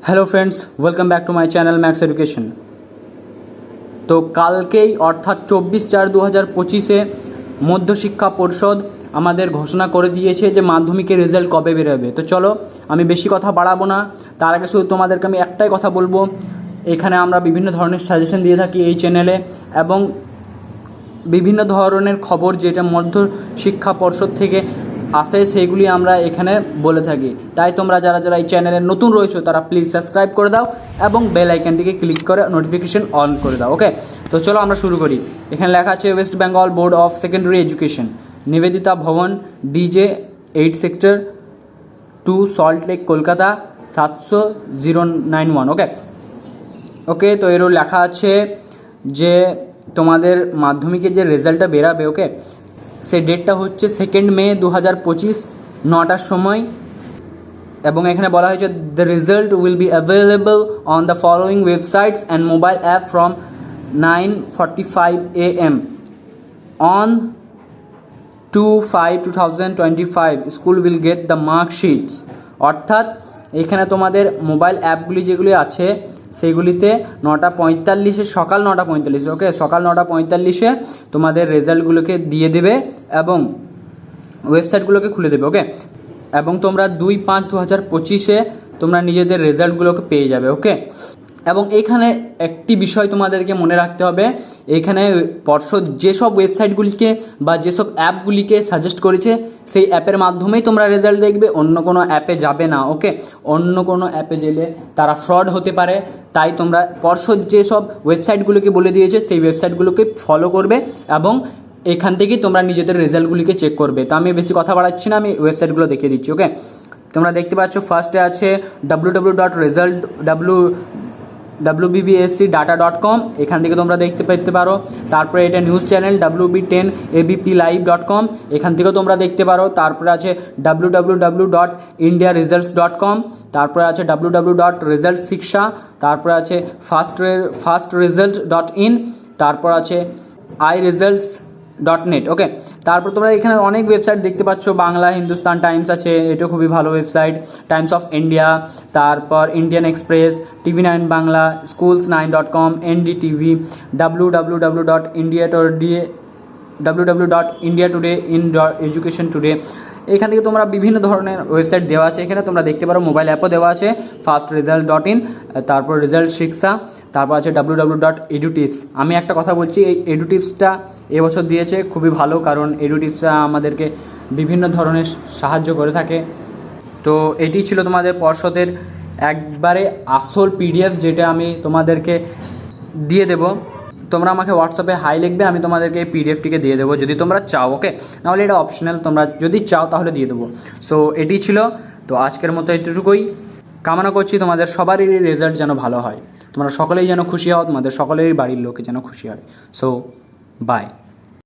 Hello friends, welcome back to my channel max education. তো কালকেই অর্থাৎ 24/4/2025 মধ্যশিক্ষা পর্ষদ আমাদের ঘোষণা করে দিয়েছে যে মাধ্যমিকের রেজাল্ট কবে বেরোবে। তো চলো, আমি বেশি কথা বাড়াবো না, তার আগে শুধু তোমাদেরকে আমি একটাই কথা বলবো। এখানে আমরা বিভিন্ন ধরনের সাজেশন দিয়ে থাকি এই চ্যানেলে, এবং বিভিন্ন ধরনের খবর যেটা মধ্যশিক্ষা পর্ষদ থেকে আসে সেইগুলি আমরা এখানে বলে থাকি। তাই তোমরা যারা যারা এই চ্যানেলে নতুন রয়েছো তারা প্লিজ সাবস্ক্রাইব করে দাও এবং বেল আইকনটিকে ক্লিক করে নোটিফিকেশন অন করে দাও। ওকে, তো চলো আমরা শুরু করি। এখানে লেখা আছে West Bengal board of secondary education, Nivedita Bhavan, DJ 8 sector 2, Salt Lake, Kolkata 700-091। Okay, তো এরও লেখা আছে যে তোমাদের মাধ্যমিকের যে রেজাল্টটা বেরাবে, ওকে, সেই ডেটটা হচ্ছে 2 মে 2025, 9টার সময়। এবং এখানে বলা হয়েছে the result will be available on the following websites and mobile app from 9:45 AM on 2/5/2025 school will get the marksheets. অর্থাৎ এখানে তোমাদের মোবাইল অ্যাপগুলি যেগুলি আছে সেইগুলিতে 9:45, সকাল 9:45, ওকে, সকাল 9:45 তোমাদের রেজাল্টগুলোকে দিয়ে দেবে এবং ওয়েবসাইটগুলোকে খুলে দেবে। ওকে, এবং তোমরা 2/5/2025 তোমরা নিজেদের রেজাল্টগুলোকে পেয়ে যাবে। ওকে, এবং এইখানে একটি বিষয় তোমাদেরকে মনে রাখতে হবে, এইখানে পর্ষদ যেসব ওয়েবসাইটগুলিকে বা যেসব অ্যাপগুলিকে সাজেস্ট করেছে সেই অ্যাপের মাধ্যমেই তোমরা রেজাল্ট দেখবে, অন্য কোনো অ্যাপে যাবে না। ওকে, অন্য কোনো অ্যাপে গেলে তারা ফ্রড হতে পারে, তাই তোমরা পর্ষদ যেসব ওয়েবসাইটগুলোকে বলে দিয়েছে সেই ওয়েবসাইটগুলোকে ফলো করবে এবং এখান থেকেই তোমরা নিজেদের রেজাল্টগুলিকে চেক করবে। তো আমি বেশি কথা বাড়াচ্ছি না, আমি ওয়েবসাইটগুলো দেখিয়ে দিচ্ছি। ওকে, তোমরা দেখতে পাচ্ছ ফার্স্টে আছে www.wbbscdata.com, এখান থেকে তোমরা দেখতে পেতে পারো। তারপরে এটা নিউজ চ্যানেল wb10abplive.com, এখান থেকেও তোমরা দেখতে পারো। তারপরে আছে www.indiaresults.com, তারপরে আছে www.resultshiksha, তারপরে আছে fastresult.in, তারপর আছে iresults.net। ওকে, তারপর তোমরা এখানে অনেক ওয়েবসাইট দেখতে পাচ্ছ, বাংলা হিন্দুস্তান টাইমস আছে, এটা খুবই ভালো ওয়েবসাইট, টাইমস অফ ইন্ডিয়া, তারপর Indian express, TV9 Bangla, schools9.com, NDTV, www.indiatoday.in.education today। এখান থেকে তোমরা বিভিন্ন ধরনের ওয়েবসাইট দেওয়া আছে, এখানে তোমরা দেখতে পারো। মোবাইল অ্যাপও দেওয়া আছে fastresult.in, তারপর রেজাল্ট শিক্ষা, তারপর আছে www.edutips। আমি একটা কথা বলছি, এই এডুটিপসটা এবছর দিয়েছে, খুবই ভালো, কারণ এডুটিপসটা আমাদেরকে বিভিন্ন ধরনের সাহায্য করে থাকে। তো এটি ছিল তোমাদের পর্ষদের একবারে আসল PDF, যেটা আমি তোমাদেরকে দিয়ে দেবো। তোমরা আমাকে হোয়াটসঅ্যাপে হাই লিখবে, আমি তোমাদেরকে এই PDFটিকে দিয়ে দেবো যদি তোমরা চাও। ওকে, নাহলে এটা অপশনাল, তোমরা যদি চাও তাহলে দিয়ে দেবো। সো এটি ছিল, তো আজকের মতো এটুকুই। কামনা করছি তোমাদের সবারই রেজাল্ট যেন ভালো হয়, তোমরা সকলেই যেন খুশি হও, তোমাদের সকলেরই বাড়ির লোকে যেন খুশি হয়। So by.